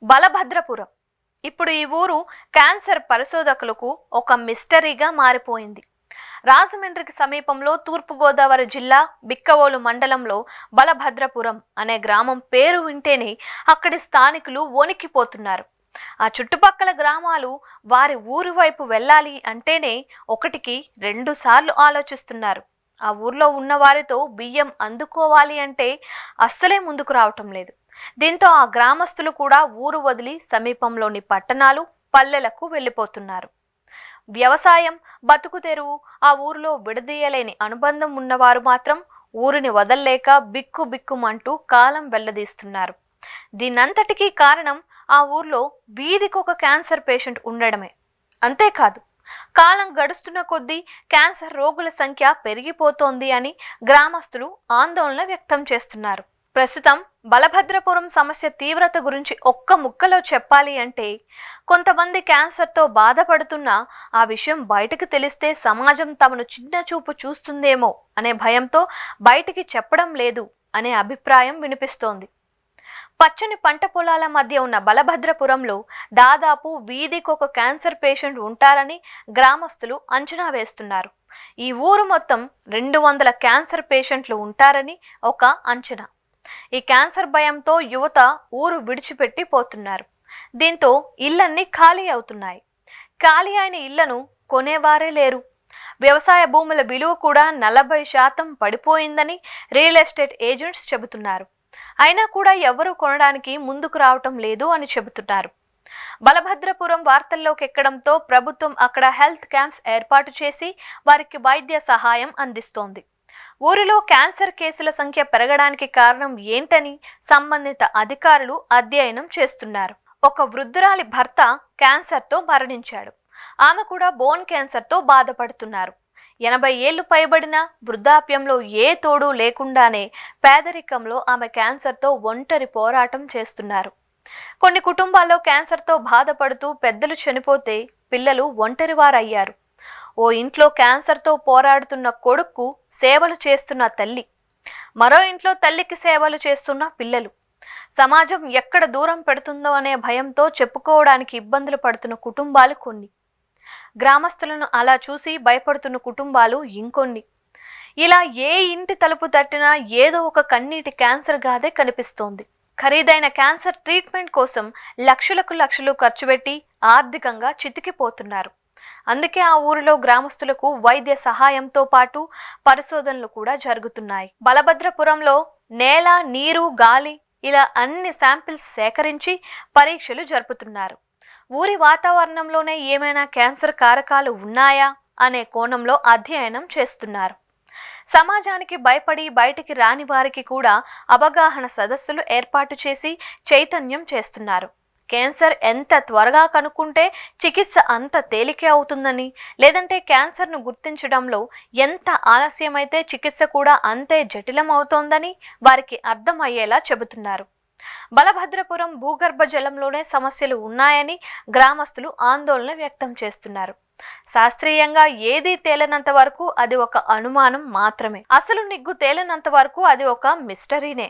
బలభద్రపురం. ఇప్పుడు ఈ ఊరు క్యాన్సర్ పరిశోధకులకు ఒక మిస్టరీగా మారిపోయింది. రాజమండ్రికి సమీపంలో తూర్పుగోదావరి జిల్లా బిక్కవోలు మండలంలో బలభద్రపురం అనే గ్రామం పేరు వింటేనే అక్కడి స్థానికులు వణికిపోతున్నారు. ఆ చుట్టుపక్కల గ్రామాలు వారి ఊరి వైపు వెళ్ళాలి అంటేనే ఒకటికి 2 సార్లు ఆలోచిస్తున్నారు. ఆ ఊర్లో ఉన్న వారితో బియ్యం అందుకోవాలి అంటే అస్సలే ముందుకు రావటం లేదు. దీంతో ఆ గ్రామస్తులు కూడా ఊరు వదిలి సమీపంలోని పట్టణాలు, పల్లెలకు వెళ్ళిపోతున్నారు. వ్యవసాయం, బతుకు తెరువు, ఆ ఊరిలో విడదీయలేని అనుబంధం ఉన్నవారు మాత్రం ఊరిని వదల్లేక బిక్కుబిక్కుమంటూ కాలం వెళ్లదీస్తున్నారు. దీనంతటికీ కారణం ఆ ఊర్లో వీధికొక క్యాన్సర్ పేషెంట్ ఉండడమే. అంతేకాదు, కాలం గడుస్తున్న కొద్దీ క్యాన్సర్ రోగుల సంఖ్య పెరిగిపోతోంది అని గ్రామస్తులు ఆందోళన వ్యక్తం చేస్తున్నారు. ప్రస్తుతం బలభద్రపురం సమస్య తీవ్రత గురించి ఒక్క ముక్కలో చెప్పాలి అంటే, కొంతమంది క్యాన్సర్తో బాధపడుతున్నా ఆ విషయం బయటకు తెలిస్తే సమాజం తమను చిన్న చూపు చూస్తుందేమో అనే భయంతో బయటికి చెప్పడం లేదు అనే అభిప్రాయం వినిపిస్తోంది. పచ్చని పంట పొలాల మధ్య ఉన్న బలభద్రపురంలో దాదాపు వీధికొక క్యాన్సర్ పేషెంట్ ఉంటారని గ్రామస్తులు అంచనా వేస్తున్నారు. ఈ ఊరు మొత్తం 200 క్యాన్సర్ పేషెంట్లు ఉంటారని ఒక అంచనా. ఈ క్యాన్సర్ భయంతో యువత ఊరు విడిచిపెట్టి పోతున్నారు. దీంతో ఇళ్లన్నీ ఖాళీ అవుతున్నాయి. ఖాళీ అయిన ఇళ్లను కొనేవారే లేరు. వ్యవసాయ భూముల విలువ కూడా 40% పడిపోయిందని రియల్ ఎస్టేట్ ఏజెంట్స్ చెబుతున్నారు. అయినా కూడా ఎవరూ కొనడానికి ముందుకు రావటం లేదు అని చెబుతున్నారు. బలభద్రపురం వార్తల్లోకి ఎక్కడంతో ప్రభుత్వం అక్కడ హెల్త్ క్యాంప్స్ ఏర్పాటు చేసి వారికి వైద్య సహాయం అందిస్తోంది. ఊరిలో క్యాన్సర్ కేసుల సంఖ్య పెరగడానికి కారణం ఏంటని సంబంధిత అధికారులు అధ్యయనం చేస్తున్నారు. ఒక వృద్ధురాలి భర్త క్యాన్సర్తో మరణించాడు. ఆమె కూడా బోన్ క్యాన్సర్తో బాధపడుతున్నారు. 80 ఏళ్లు పైబడిన వృద్ధాప్యంలో ఏ తోడు లేకుండానే పేదరికంలో ఆమె క్యాన్సర్తో ఒంటరి పోరాటం చేస్తున్నారు. కొన్ని కుటుంబాల్లో క్యాన్సర్తో బాధపడుతూ పెద్దలు చనిపోతే పిల్లలు ఒంటరివారయ్యారు. ఓ ఇంట్లో క్యాన్సర్తో పోరాడుతున్న కొడుక్కు సేవలు చేస్తున్న తల్లి, మరో ఇంట్లో తల్లికి సేవలు చేస్తున్న పిల్లలు. సమాజం ఎక్కడ దూరం పెడుతుందో అనే భయంతో చెప్పుకోవడానికి ఇబ్బందులు పడుతున్న కుటుంబాలు కొన్ని. గ్రామస్తులను అలా చూసి భయపడుతున్న కుటుంబాలు ఇంకొన్ని. ఇలా ఏ ఇంటి తలుపు తట్టినా ఏదో ఒక కన్నీటి క్యాన్సర్ గాథే కనిపిస్తోంది. ఖరీదైన క్యాన్సర్ ట్రీట్మెంట్ కోసం లక్షలు ఖర్చు పెట్టి ఆర్థికంగా చితికిపోతున్నారు. అందుకే ఆ ఊరిలో గ్రామస్తులకు వైద్య సహాయంతో పాటు పరిశోధనలు కూడా జరుగుతున్నాయి. బలభద్రపురంలో నేల, నీరు, గాలి ఇలా అన్ని శాంపిల్స్ సేకరించి పరీక్షలు జరుపుతున్నారు. ఊరి వాతావరణంలోనే ఏమైనా క్యాన్సర్ కారకాలు ఉన్నాయా అనే కోణంలో అధ్యయనం చేస్తున్నారు. సమాజానికి భయపడి బయటికి రాని వారికి కూడా అవగాహన సదస్సులు ఏర్పాటు చేసి చైతన్యం చేస్తున్నారు. క్యాన్సర్ ఎంత త్వరగా కనుక్కుంటే చికిత్స అంత తేలికే అవుతుందని, లేదంటే క్యాన్సర్ను గుర్తించడంలో ఎంత ఆలస్యమైతే చికిత్స కూడా అంతే జటిలం అవుతోందని వారికి అర్థమయ్యేలా చెబుతున్నారు. బలభద్రపురం భూగర్భ జలంలోనే సమస్యలు ఉన్నాయని గ్రామస్తులు ఆందోళన వ్యక్తం చేస్తున్నారు. శాస్త్రీయంగా ఏదీ తేలనంత వరకు అది ఒక అనుమానం మాత్రమే. అసలు నిగ్గు తేలనంత వరకు అది ఒక మిస్టరీనే.